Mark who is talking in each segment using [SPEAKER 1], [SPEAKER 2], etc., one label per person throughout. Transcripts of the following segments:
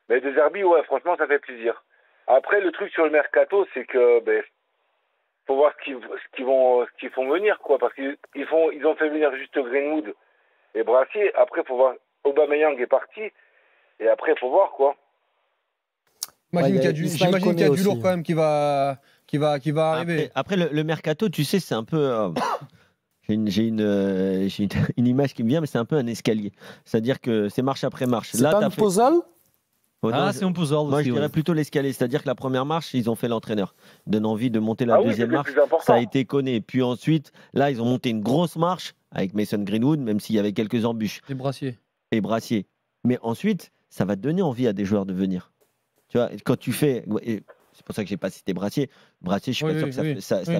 [SPEAKER 1] Mais De Zerbi, ouais, franchement, ça fait plaisir. Après, le truc sur le mercato, c'est que faut voir ce qu'ils font venir, quoi, parce qu'ils ont fait venir juste Greenwood et Brassier. Après, faut voir. Aubameyang est parti, et après, faut voir, quoi.
[SPEAKER 2] J'imagine qu'il y a du lourd quand même qui va arriver.
[SPEAKER 3] Après le mercato, tu sais, c'est un peu. J'ai une image qui me vient, mais c'est un peu un escalier. C'est-à-dire que c'est marche après marche.
[SPEAKER 4] C'est pas un puzzle.
[SPEAKER 3] C'est un puzzle. Moi, je dirais plutôt l'escalier. C'est-à-dire que la première marche, ils ont fait l'entraîneur. Donne envie de monter la deuxième marche. Ça a été connu. Puis ensuite, là, ils ont monté une grosse marche avec Mason Greenwood, même s'il y avait quelques embûches.
[SPEAKER 2] Et
[SPEAKER 3] Brassier. Mais ensuite, ça va donner envie à des joueurs de venir. Tu vois, quand tu fais. C'est pour ça que je n'ai pas cité Brassier. Brassier, je suis pas sûr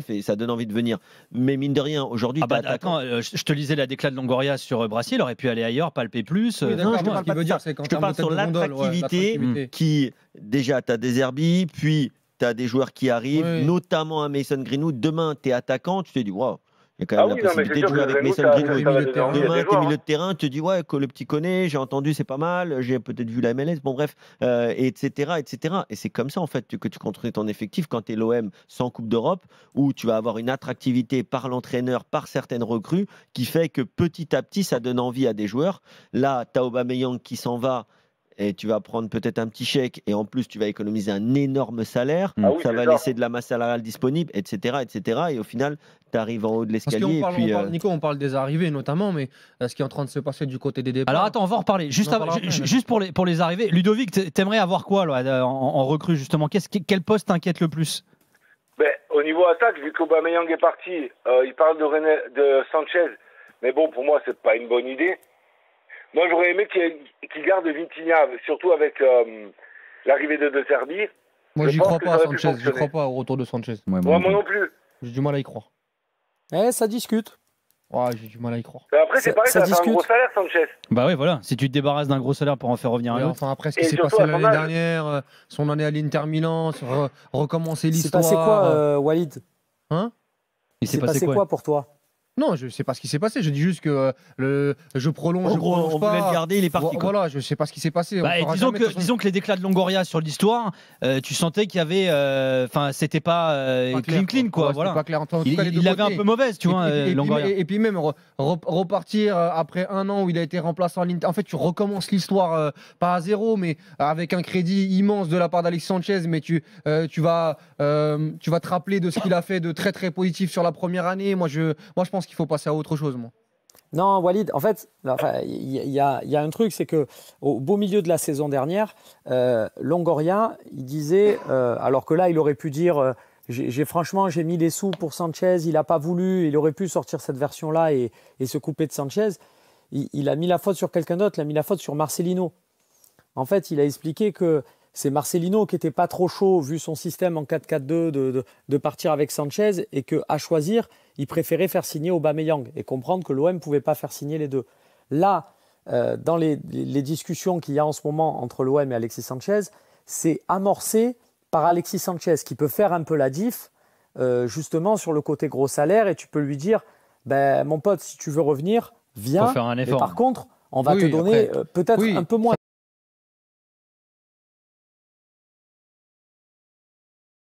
[SPEAKER 3] que ça donne envie de venir. Mais mine de rien, aujourd'hui,
[SPEAKER 5] je te lisais la déclat de Longoria sur Brassier, il aurait pu aller ailleurs, palper plus.
[SPEAKER 2] Ce qu'il veut dire, c'est quand
[SPEAKER 3] je te parle sur l'attractivité qui, déjà, tu as des Zerbi, puis tu as des joueurs qui arrivent, notamment un Mason Greenwood. Demain, tu es attaquant, tu te dis, waouh. Il y a quand même la possibilité de jouer avec Mason Greenwood. Demain, tu es milieu de terrain, tu te dis, ouais, que le petit connaît, j'ai entendu, c'est pas mal, j'ai peut-être vu la MLS, bon bref, etc., etc. Et c'est comme ça, en fait, que tu construis ton effectif quand tu es l'OM sans Coupe d'Europe, où tu vas avoir une attractivité par l'entraîneur, par certaines recrues, qui fait que petit à petit, ça donne envie à des joueurs. Là, tu as Aubameyang qui s'en va, et tu vas prendre peut-être un petit chèque et en plus tu vas économiser un énorme salaire, ça va laisser de la masse salariale disponible, etc. et au final tu arrives en haut de l'escalier.
[SPEAKER 2] Nico, on parle des arrivées notamment, mais ce qui est en train de se passer du côté des départs.
[SPEAKER 5] Alors attends, on va en reparler. Juste pour les arrivées, Ludovic, t'aimerais avoir quoi là, en recrue justement? Quel poste t'inquiète le plus?
[SPEAKER 1] Au niveau attaque, vu qu'Aubameyang est parti, il parle de Sanchez, mais bon, pour moi c'est pas une bonne idée. Moi, j'aurais aimé qu'il garde Vitinha, surtout avec l'arrivée de Zerbi.
[SPEAKER 2] Moi, j'y crois pas, Sanchez. Je crois pas au retour de Sanchez.
[SPEAKER 1] Moi non plus.
[SPEAKER 2] J'ai du mal à y croire.
[SPEAKER 4] Ça discute.
[SPEAKER 2] J'ai du mal à y croire.
[SPEAKER 1] Mais après, c'est pareil, ça fait un gros salaire, Sanchez.
[SPEAKER 5] Bah oui, voilà. Si tu te débarrasses d'un gros salaire pour en faire revenir un autre.
[SPEAKER 2] Enfin, après ce qui s'est passé l'année dernière, son année à l'Inter Milan, recommencer l'histoire.
[SPEAKER 4] C'est passé quoi, Walid?
[SPEAKER 5] Il s'est
[SPEAKER 4] passé quoi pour toi?
[SPEAKER 2] Non, je sais pas ce qui s'est passé. Je dis juste que je prolonge,
[SPEAKER 3] on voulait le garder, il est parti.
[SPEAKER 2] Voilà, je sais pas ce qui s'est passé.
[SPEAKER 5] Disons que les déclats de Longoria sur l'histoire, tu sentais qu'il y avait, c'était pas clean quoi. Voilà.
[SPEAKER 2] Pas clair.
[SPEAKER 5] Il l'avait un peu mauvaise, tu vois. Longoria.
[SPEAKER 2] Et puis même repartir après un an où il a été remplaçant à l'Inter. En fait, tu recommences l'histoire pas à zéro, mais avec un crédit immense de la part d'Alexis Sanchez. Mais tu vas te rappeler de ce qu'il a fait de très très positif sur la première année. Moi, je pense qu'il faut passer à autre chose, moi.
[SPEAKER 4] Non, Walid, en fait, il y a un truc, c'est que au beau milieu de la saison dernière, Longoria, il disait, alors que là, il aurait pu dire, franchement, j'ai mis les sous pour Sanchez, il n'a pas voulu, il aurait pu sortir cette version-là et se couper de Sanchez. Il a mis la faute sur quelqu'un d'autre, il a mis la faute sur Marcelino. En fait, il a expliqué que c'est Marcelino qui n'était pas trop chaud, vu son système en 4-4-2, de partir avec Sanchez, et qu'à choisir, il préférait faire signer Aubameyang et comprendre que l'OM ne pouvait pas faire signer les deux. Là, dans les discussions qu'il y a en ce moment entre l'OM et Alexis Sanchez, c'est amorcé par Alexis Sanchez qui peut faire un peu la diff, justement sur le côté gros salaire, et tu peux lui dire, mon pote, si tu veux revenir, viens,
[SPEAKER 5] faire un effort.
[SPEAKER 4] Mais par contre, on va te donner peut-être un peu moins.